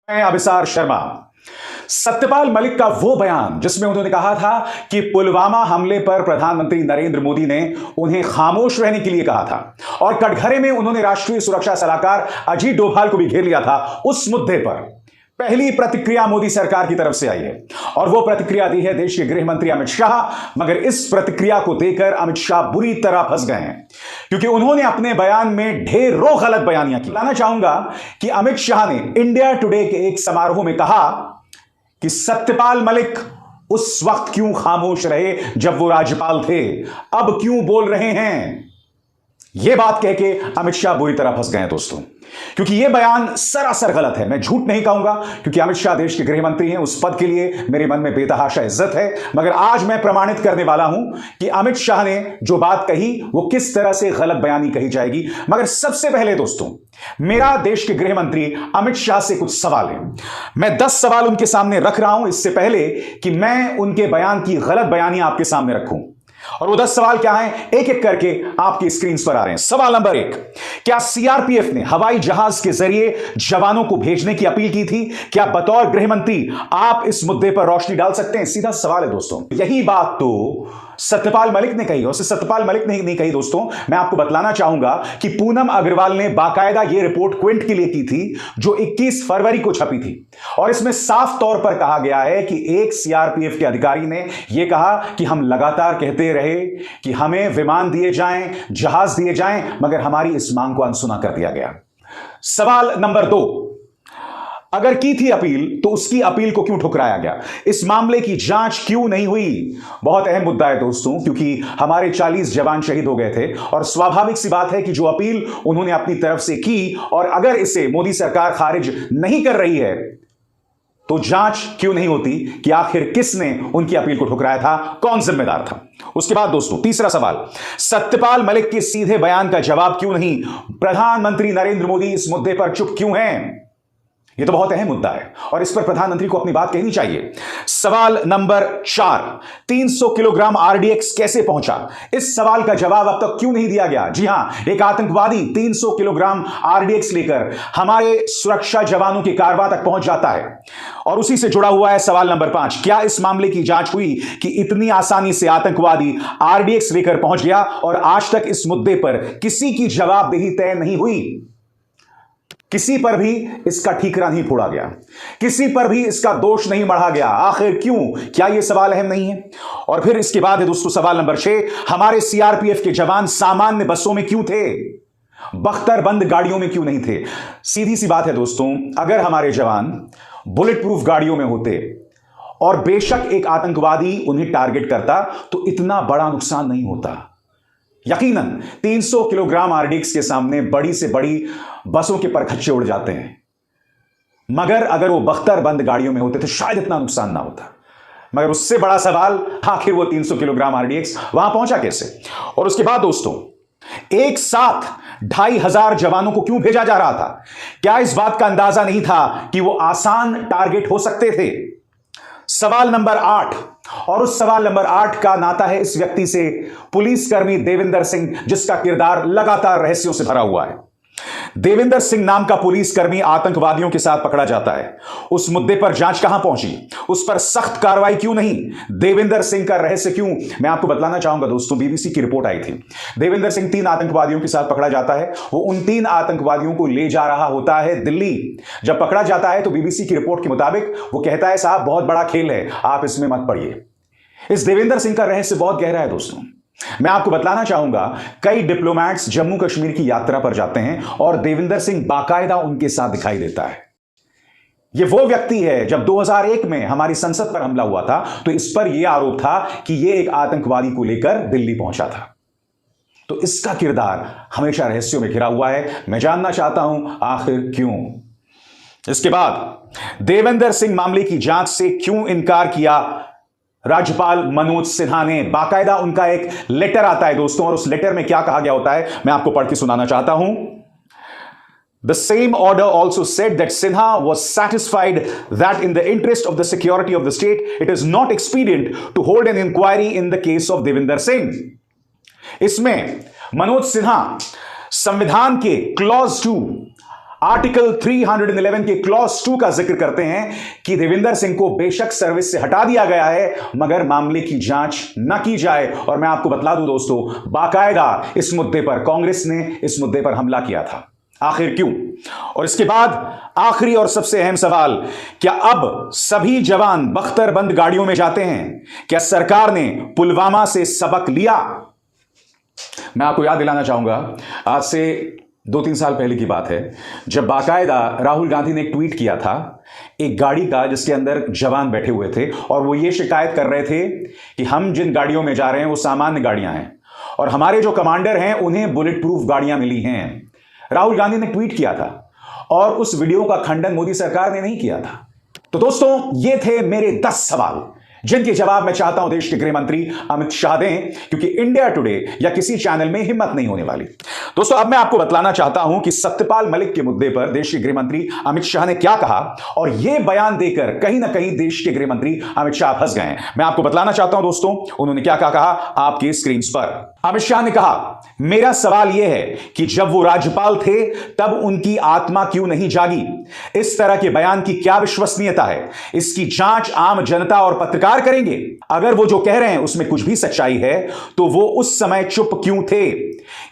मैं अभिसार शर्मा। सत्यपाल मलिक का वो बयान जिसमें उन्होंने कहा था कि पुलवामा हमले पर प्रधानमंत्री नरेंद्र मोदी ने उन्हें खामोश रहने के लिए कहा था और कटघरे में उन्होंने राष्ट्रीय सुरक्षा सलाहकार अजीत डोभाल को भी घेर लिया था, उस मुद्दे पर पहली प्रतिक्रिया मोदी सरकार की तरफ से आई है और वो प्रतिक्रिया दी है देश के गृह मंत्री अमित शाह। मगर इस प्रतिक्रिया को देकर अमित शाह बुरी तरह फंस गए हैं क्योंकि उन्होंने अपने बयान में ढेरों गलत बयानियां की। बताना चाहूंगा कि अमित शाह ने इंडिया टुडे के एक समारोह में कहा कि सत्यपाल मलिक उस वक्त क्यों खामोश रहे जब वो राज्यपाल थे, अब क्यों बोल रहे हैं। यह बात कह के अमित शाह बुरी तरह फंस गए हैं दोस्तों, क्योंकि यह बयान सरासर गलत है। मैं झूठ नहीं कहूंगा क्योंकि अमित शाह देश के गृह मंत्री हैं, उस पद के लिए मेरे मन में बेतहाशा इज्जत है। मगर आज मैं प्रमाणित करने वाला हूं कि अमित शाह ने जो बात कही वो किस तरह से गलत बयानी कही जाएगी। मगर सबसे पहले दोस्तों, मेरा देश के गृह मंत्री अमित शाह से कुछ सवाल है। मैं 10 सवाल उनके सामने रख रहा हूं इससे पहले कि मैं उनके बयान की गलत बयानी आपके सामने रखूं। और वो 10 सवाल क्या हैं, एक एक करके आपकी स्क्रीन पर आ रहे हैं। सवाल नंबर 1, क्या सीआरपीएफ ने हवाई जहाज के जरिए जवानों को भेजने की अपील की थी? क्या बतौर गृह मंत्री आप इस मुद्दे पर रोशनी डाल सकते हैं? सीधा सवाल है दोस्तों। यही बात तो सत्यपाल मलिक ने कही, और सत्यपाल मलिक ने नहीं कही दोस्तों, मैं आपको बतलाना चाहूंगा कि पूनम अग्रवाल ने बाकायदा यह रिपोर्ट क्विंट के लिए की थी जो 21 फरवरी को छपी थी और इसमें साफ तौर पर कहा गया है कि एक सीआरपीएफ के अधिकारी ने यह कहा कि हम लगातार कहते रहे कि हमें विमान दिए जाएं, जहाज दिए जाएं, मगर हमारी इस मांग को अनसुना कर दिया गया। सवाल नंबर 2, अगर की थी अपील तो उसकी अपील को क्यों ठुकराया गया? इस मामले की जांच क्यों नहीं हुई? बहुत अहम मुद्दा है दोस्तों, क्योंकि हमारे 40 जवान शहीद हो गए थे और स्वाभाविक सी बात है कि जो अपील उन्होंने अपनी तरफ से की और अगर इसे मोदी सरकार खारिज नहीं कर रही है तो जांच क्यों नहीं होती कि आखिर किसने उनकी अपील को ठुकराया था, कौन जिम्मेदार था। उसके बाद दोस्तों, तीसरा सवाल, सत्यपाल मलिक के सीधे बयान का जवाब क्यों नहीं? प्रधानमंत्री नरेंद्र मोदी इस मुद्दे पर चुप क्यों हैं? यह तो बहुत अहम मुद्दा है और इस पर प्रधानमंत्री को अपनी बात कहनी चाहिए। सवाल नंबर 4, 300 किलोग्राम आरडीएक्स कैसे पहुंचा? इस सवाल का जवाब अब तक क्यों नहीं दिया गया? जी हां, एक आतंकवादी 300 किलोग्राम आरडीएक्स लेकर हमारे सुरक्षा जवानों के कारवा तक पहुंच जाता है और उसी से जुड़ा हुआ है सवाल नंबर 5, क्या इस मामले की जांच हुई कि इतनी आसानी से आतंकवादी आरडीएक्स लेकर पहुंच गया और आज तक इस मुद्दे पर किसी की जवाबदेही तय नहीं हुई? किसी पर भी इसका ठीकरा नहीं फोड़ा गया, किसी पर भी इसका दोष नहीं मढ़ा गया। आखिर क्यों? क्या यह सवाल अहम नहीं है? और फिर इसके बाद है दोस्तों सवाल नंबर 6, हमारे सीआरपीएफ के जवान सामान्य बसों में क्यों थे, बख्तरबंद गाड़ियों में क्यों नहीं थे? सीधी सी बात है दोस्तों, अगर हमारे जवान बुलेट प्रूफ गाड़ियों में होते और बेशक एक आतंकवादी उन्हें टारगेट करता तो इतना बड़ा नुकसान नहीं होता। यकीनन 300 किलोग्राम आरडीएक्स के सामने बड़ी से बड़ी बसों के परखच्चे उड़ जाते हैं, मगर अगर वो बख्तरबंद गाड़ियों में होते तो शायद इतना नुकसान ना होता। मगर उससे बड़ा सवाल, आखिर वो 300 किलोग्राम आरडीएक्स वहां पहुंचा कैसे? और उसके बाद दोस्तों, एक साथ 2500 जवानों को क्यों भेजा जा रहा था? क्या इस बात का अंदाजा नहीं था कि वो आसान टारगेट हो सकते थे? सवाल नंबर 8, और उस सवाल नंबर 8 का नाता है इस व्यक्ति से, पुलिसकर्मी देविंदर सिंह, जिसका किरदार लगातार रहस्यों से भरा हुआ है। देविंदर सिंह नाम का पुलिसकर्मी आतंकवादियों के साथ पकड़ा जाता है, उस मुद्दे पर जांच कहां पहुंची? उस पर सख्त कार्रवाई क्यों नहीं? देविंदर सिंह का रहस्य क्यों? मैं आपको बतलाना चाहूंगा दोस्तों, बीबीसी की रिपोर्ट आई थी। देविंदर सिंह 3 आतंकवादियों के साथ पकड़ा जाता है, वो उन 3 आतंकवादियों को ले जा रहा होता है दिल्ली। जब पकड़ा जाता है तो बीबीसी की रिपोर्ट के मुताबिक वो कहता है, साहब बहुत बड़ा खेल है, आप इसमें मत पड़िए। इस देविंदर सिंह का रहस्य बहुत गहरा है दोस्तों। मैं आपको बतलाना चाहूंगा, कई डिप्लोमैट्स जम्मू कश्मीर की यात्रा पर जाते हैं और देविंदर सिंह बाकायदा उनके साथ दिखाई देता है। यह वो व्यक्ति है, जब 2001 में हमारी संसद पर हमला हुआ था तो इस पर यह आरोप था कि यह एक आतंकवादी को लेकर दिल्ली पहुंचा था। तो इसका किरदार हमेशा रहस्यों में घिरा हुआ है। मैं जानना चाहता हूं आखिर क्यों? इसके बाद देविंदर सिंह मामले की जांच से क्यों इनकार किया राज्यपाल मनोज सिन्हा ने? बाकायदा उनका एक लेटर आता है दोस्तों, और उस लेटर में क्या कहा गया होता है मैं आपको पढ़ के सुनाना चाहता हूं। The same order also said that Sinha was satisfied that in the interest of the security of the state, it is not expedient to hold an inquiry in the case of Devinder Singh. इसमें मनोज सिन्हा संविधान के clause 2 article 311 के clause 2 का जिक्र करते हैं कि देविंदर सिंह को बेशक सर्विस से हटा दिया गया है, मगर मामले की जांच न की जाए। और मैं आपको बतला दूं दोस्तों, बाकायदा इस मुद्दे पर कांग्रेस ने इस मुद्दे पर हमला किया था। आखिर क्यों? और इसके बाद आखिरी और सबसे अहम सवाल, क्या अब सभी जवान बख्तरबंद गाड़ियों में जाते हैं? क्या सरकार ने पुलवामा से सबक लिया? मैं आपको याद दिलाना चाहूंगा, आज से 2-3 साल पहले की बात है, जब बाकायदा राहुल गांधी ने एक ट्वीट किया था एक गाड़ी का जिसके अंदर जवान बैठे हुए थे और वो ये शिकायत कर रहे थे कि हम जिन गाड़ियों में जा रहे हैं वो सामान्य गाड़ियां हैं और हमारे जो कमांडर हैं उन्हें बुलेट प्रूफ गाड़ियां मिली हैं। राहुल गांधी ने ट्वीट किया था और उस वीडियो का खंडन मोदी सरकार ने नहीं किया था। तो दोस्तों, ये थे मेरे 10 सवाल जिनके जवाब मैं चाहता हूं देश के गृह मंत्री अमित शाह दें, क्योंकि इंडिया टुडे या किसी चैनल में हिम्मत नहीं होने वाली। दोस्तों, अब मैं आपको बतलाना चाहता हूं कि सत्यपाल मलिक के मुद्दे पर देश के गृह मंत्री अमित शाह ने क्या कहा और यह बयान देकर कहीं ना कहीं देश के गृह मंत्री अमित शाह फंस गए। मैं आपको बतलाना चाहता हूं दोस्तों, उन्होंने क्या कहा आपकी स्क्रीन पर। अमित शाह ने कहा, मेरा सवाल यह है कि जब वो राज्यपाल थे तब उनकी आत्मा क्यों नहीं जागी? इस तरह के बयान की क्या विश्वसनीयता है? इसकी जांच आम जनता और पत्रकार करेंगे। अगर वो जो कह रहे हैं उसमें कुछ भी सच्चाई है तो वो उस समय चुप क्यों थे?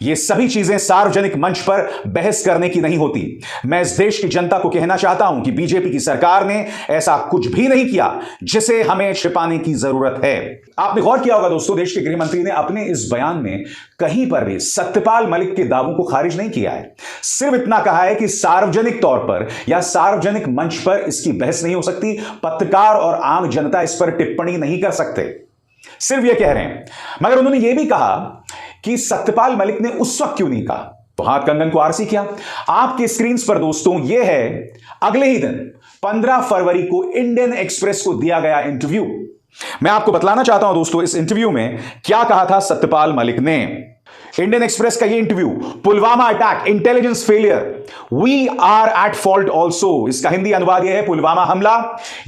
ये सभी चीजें सार्वजनिक मंच पर बहस करने की नहीं होती। मैं इस देश की जनता को कहना चाहता हूं कि बीजेपी की सरकार ने ऐसा कुछ भी नहीं किया जिसे हमें छिपाने की जरूरत है। आपने गौर किया होगा दोस्तों, देश के गृह मंत्री ने अपने इस बयान में कहीं पर भी सत्यपाल मलिक के दावों को खारिज नहीं किया है। सिर्फ इतना कहा है कि सार्वजनिक तौर पर या सार्वजनिक मंच पर इसकी बहस नहीं हो सकती, पत्रकार और आम जनता इस पर टिप्पणी नहीं कर सकते, सिर्फ यह कह रहे हैं। मगर उन्होंने यह भी कहा कि सत्यपाल मलिक ने उस वक्त क्यों नहीं कहा, तो हाथ कंगन को आरसी किया। आपके स्क्रीन पर दोस्तों यह है अगले ही दिन 15 फरवरी को इंडियन एक्सप्रेस को दिया गया इंटरव्यू। मैं आपको बतलाना चाहता हूं दोस्तों, इस इंटरव्यू में क्या कहा था सत्यपाल मलिक ने। इंडियन एक्सप्रेस का ये interview, Pulwama attack, intelligence failure, we are at fault also. इसका हिंदी अनुवाद यह है, पुलवामा हमला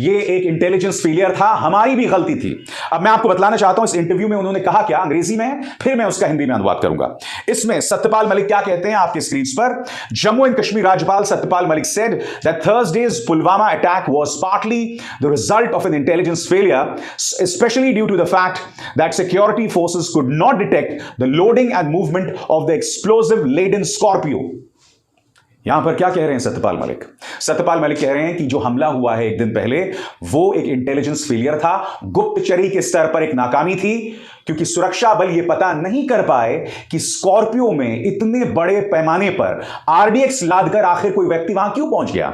ये एक इंटेलिजेंस फेलियर था, हमारी भी गलती थी। अब मैं आपको बतलाना चाहता हूं इस इंटरव्यू में उन्होंने कहा क्या, अंग्रेजी में, फिर मैं उसका हिंदी में अनुवाद करूंगा। इसमें सत्यपाल मलिक क्या कहते हैं आपके स्क्रीन पर। जम्मू एंड कश्मीर राज्यपाल Satyapal Malik said that Thursday's Pulwama attack was partly the result of an intelligence failure, especially due to the fact that security forces could not detect the loading and movement of the explosive laden Scorpio। यहां पर क्या कह रहे हैं सत्यपाल मलिक? सत्यपाल मलिक कह रहे हैं कि जो हमला हुआ है एक दिन पहले वो एक इंटेलिजेंस फेलियर था, गुप्तचरी के स्तर पर एक नाकामी थी, क्योंकि सुरक्षा बल ये पता नहीं कर पाए कि स्कॉर्पियो में इतने बड़े पैमाने पर आरडीएक्स लादकर आखिर कोई व्यक्ति वहां क्यों पहुंच गया।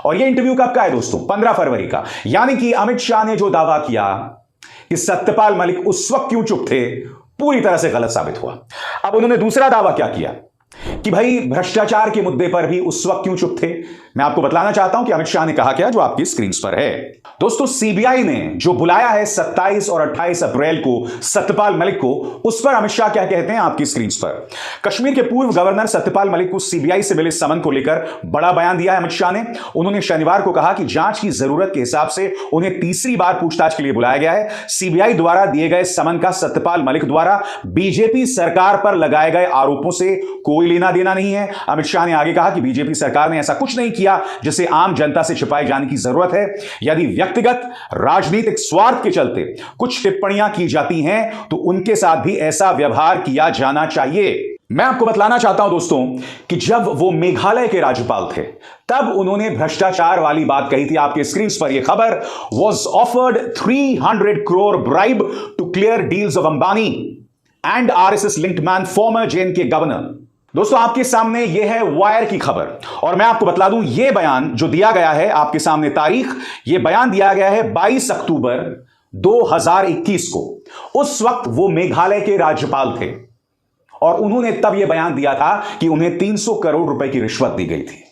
और यह इंटरव्यू कब का है दोस्तों? 15 फरवरी का। यानी कि अमित शाह ने जो दावा किया कि सत्यपाल मलिक उस वक्त क्यों चुप थे, पूरी तरह से गलत साबित हुआ। अब उन्होंने दूसरा दावा क्या किया कि भाई भ्रष्टाचार के मुद्दे पर भी उस वक्त क्यों चुप थे। मैं आपको बतलाना चाहता हूं कि अमित शाह ने कहा क्या, जो आपकी स्क्रीन पर है दोस्तों। सीबीआई ने जो बुलाया है 27 और 28 अप्रैल को सत्यपाल मलिक को, उस पर अमित शाह क्या कहते हैं आपकी स्क्रीन पर। कश्मीर के पूर्व गवर्नर सत्यपाल मलिक को सीबीआई से मिले समन को लेकर बड़ा बयान दिया है अमित शाह ने। उन्होंने शनिवार को कहा कि जांच की जरूरत के हिसाब से उन्हें तीसरी बार पूछताछ के लिए बुलाया गया है। सीबीआई द्वारा दिए गए समन का सत्यपाल मलिक द्वारा बीजेपी सरकार पर लगाए गए आरोपों से कोई लेना देना नहीं है। अमित शाह ने आगे कहा कि बीजेपी सरकार ने ऐसा कुछ नहीं किया जिसे आम जनता से छिपाए जाने की जरूरत है। यदि व्यक्तिगत राजनीतिक स्वार्थ के चलते कुछ टिप्पणियां की जाती हैं तो उनके साथ भी ऐसा व्यवहार किया जाना चाहिए। मैं आपको बतलाना चाहता हूं दोस्तों कि जब वो मेघालय के राज्यपाल थे तब उन्होंने भ्रष्टाचार वाली बात कही थी। आपके स्क्रीन पर यह खबर, was offered 300 crore bribe to clear deals of Ambani and RSS linked man former JNK governor। दोस्तों आपके सामने यह है वायर की खबर और मैं आपको बतला दूं यह बयान जो दिया गया है आपके सामने, तारीख, यह बयान दिया गया है 22 अक्टूबर 2021 को। उस वक्त वो मेघालय के राज्यपाल थे और उन्होंने तब यह बयान दिया था कि उन्हें 300 करोड़ रुपए की रिश्वत दी गई थी।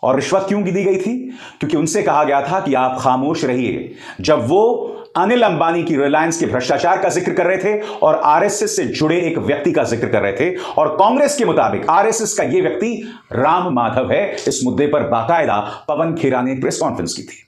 और रिश्वत क्यों दी गई थी? क्योंकि उनसे कहा गया था कि आप खामोश रहिए जब वो अनिल अंबानी की रिलायंस के भ्रष्टाचार का जिक्र कर रहे थे और आरएसएस से जुड़े एक व्यक्ति का जिक्र कर रहे थे। और कांग्रेस के मुताबिक आरएसएस का यह व्यक्ति राम माधव है। इस मुद्दे पर बाकायदा पवन खेरा ने प्रेस कॉन्फ्रेंस की थी।